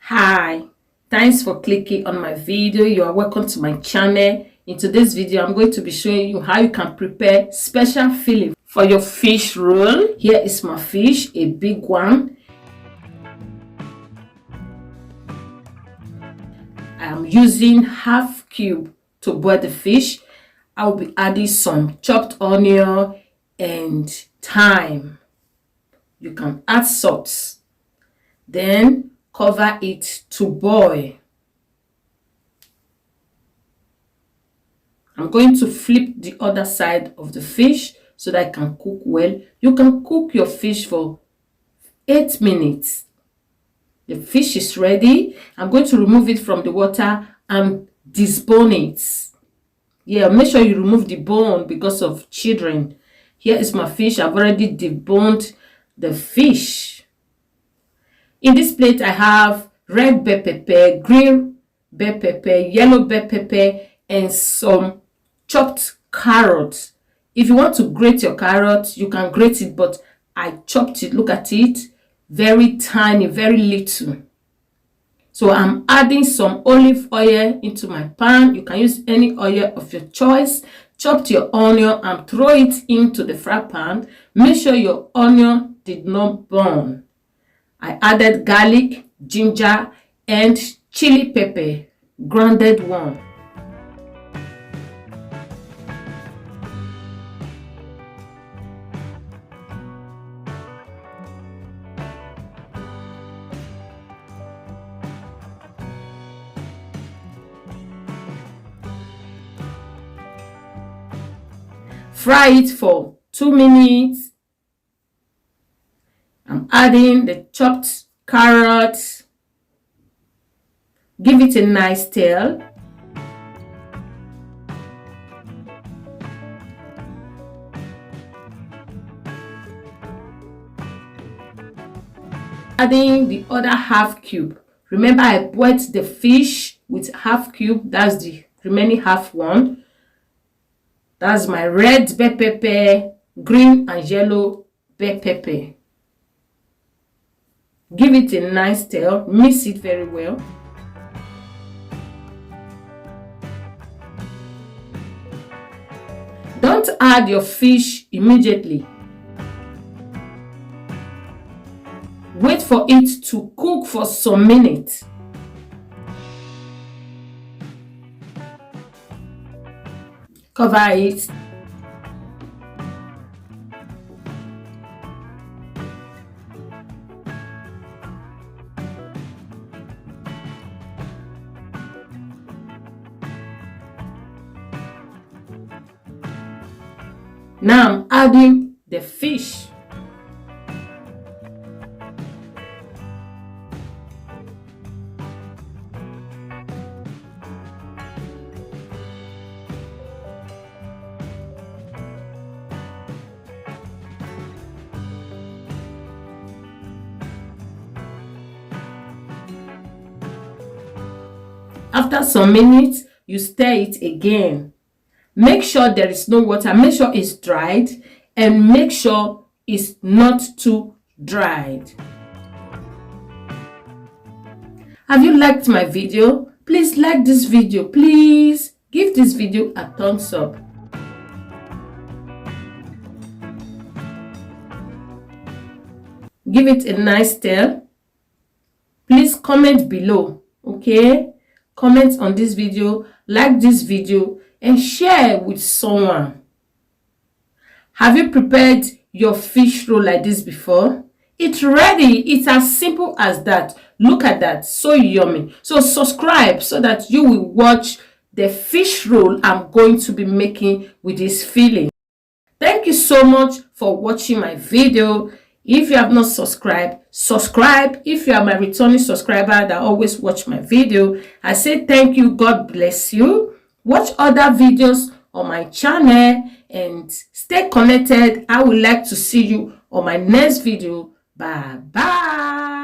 Hi, thanks for clicking on my video. You are welcome to my channel. In today's video, I'm going to be showing you how you can prepare special filling for your fish roll. Here is my fish, a big one. I am using half cube to boil the fish. I will be adding some chopped onion and thyme. You can add salt. Then cover it to boil. I'm going to flip the other side of the fish so that it can cook well. You can cook your fish for 8 minutes. The fish is ready. I'm going to remove it from the water and debone it. Yeah, make sure you remove the bone because of children. Here is my fish. I've already deboned the fish. In this plate, I have red bell pepper, green bell pepper, yellow bell pepper, and some chopped carrots. If you want to grate your carrots, you can grate it, but I chopped it. Look at it. Very tiny, very little. So I'm adding some olive oil into my pan. You can use any oil of your choice. Chop your onion and throw it into the fry pan. Make sure your onion did not burn. I added garlic, ginger, and chili pepper, grounded one. Fry it for 2 minutes. I'm adding the chopped carrots. Give it a nice stir. Adding the other half cube. Remember, I boiled the fish with half cube. That's the remaining half one. That's my red bell pepper, green and yellow bell pepper. Give it a nice stir, mix it very well. Don't add your fish immediately. Wait for it to cook for some minutes. Cover it. Now I'm adding the fish. After some minutes, you stir it again. Make sure there is no water. Make sure it's dried and make sure it's not too dried. Have you liked my video? Please like this video. Please give this video a thumbs up. Give it a nice stir. Please comment below, okay? Comment on this video, like this video, and share with someone. Have you prepared your fish roll like this before? It's ready. It's as simple as that. Look at that. So yummy. So subscribe so that you will watch the fish roll I'm going to be making with this filling. Thank you so much for watching my video. If you have not subscribed, subscribe. If you are my returning subscriber that always watch my video, I say thank you. God bless you. Watch other videos on my channel and stay connected. I would like to see you on my next video. Bye bye.